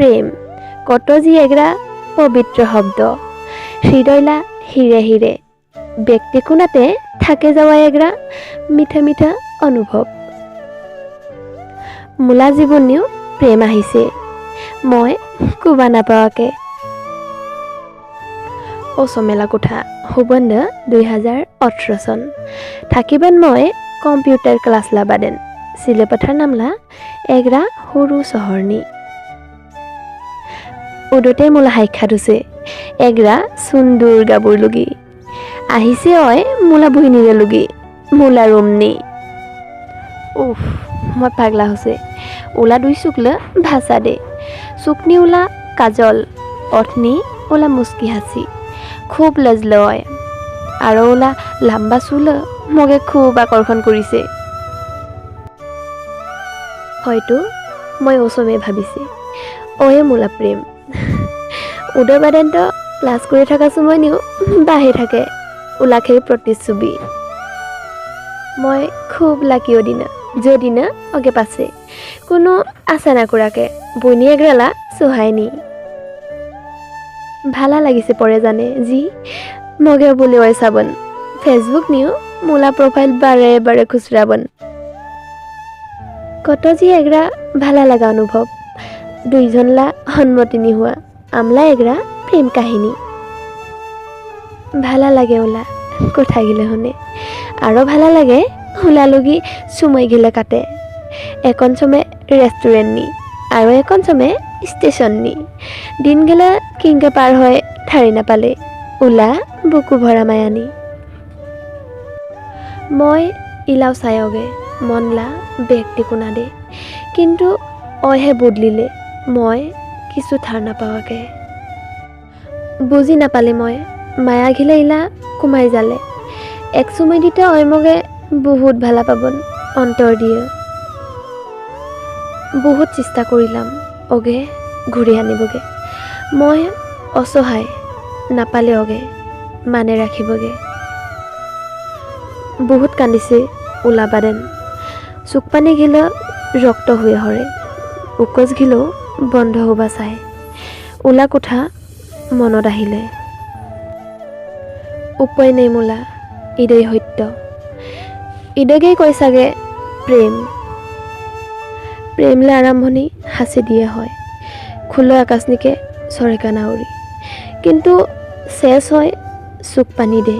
প্ৰেম কত যি এগৰা পবিত্ৰ শব্দ হৃদয়লা হিৰে হিৰে ব্যক্তি কোণাতে থাকে যাওয়া এগৰা মিঠা মিঠা অনুভৱ মোলা জীৱনীও প্ৰেম আহিছে মই কুবা নাপাৱাকে ও চমেলা কোঠা সুবন্ধ 2018 চন থাকিবেন মই কম্পিউটাৰ ক্লাছ লাবাদেন চিলেপথাৰ নামলা এগৰা সৰু চহৰনি উদতে মোলা সাক্ষাৎ হৈছে এগৰা সুন্দৰ গাবুৰ লগি আহিছে অয় মোলা বহিনীৰে লগি মোলা ৰুমনি উফ মই পাগলা হৈছে ওলা দুই চুকলা ভাষা দে চুকনি ওলা কাজল অথনি ওলা মুস্কি হাসি খুব লাজ লয় আৰু ওলা লাম্বা চুল মগে খুব আকৰ্ষণ কৰিছে হয়তো মই ওচমে ভাবিছে অয়ে মোলা প্ৰেম উদয়বাদেন্ত ক্লাছ কৰি থকা সময়নিও বাঢ়ি থাকে ওলাখেই প্ৰতিচ্ছবি মই খুব লাকি অদিনা যদিনা অগে পাছে কোনো আশা নকৰাকে বনি এগ্ৰালা চহায়নি ভালা লাগিছে পৰে জানে যি মগে বুলি অয় চাবন ফেচবুক নিও মোলা প্ৰফাইল বাৰে বাৰে খুচৰাবন কত যি এগ্ৰা ভালা লাগা অনুভৱ দুইজনলা সন্মতি নিহুৱা আমলা এগ্ৰা প্ৰেম কাহিনী ভালা লাগে ওলা কথা গিলে শুনে আৰু ভালা লাগে ওলা লগি চুমাই গিলে কাটে এখন চমে ৰেষ্টুৰেণ্ট নি আৰু এখন চমে ষ্টেচন নি দিন গেলা কিংকে পাৰ হয় ঠাৰি নাপালে ওলা বুকু ভৰা মায়ানি মই ইলাও চায়গে মনলা ব্যক্তি কোনা দে কিন্তু অহে বদলিলে মই কিছু ঠাৰ নাপাৱাকে বুজি নাপালে মই মায়া ঘিলে ইলা কুমাই জালে এক চুমাই দিতে অয়মগে বহুত ভালা পাবন অন্তৰ দিয়ে বহুত চেষ্টা কৰিলাম অগে ঘূৰি আনিবগে মই অসহায় নাপালে অগে মানে ৰাখিবগে বহুত কান্দিছে ওলাবাদেন চুক পানী ঘিলে ৰক্ত হৈ হৰে উকচ ঘিলেও বন্ধ হ'বা চাই ওলা কোঠা মনত আহিলে উপায় নাই মোলা ইদেই সত্য ইদেগেই কৈ চাগে প্ৰেমলে আৰম্ভণি সাঁচি দিয়ে হয় খোলো আকাশনিকে চৰেকা নাউৰি কিন্তু শেষ হয় চুক পানী দে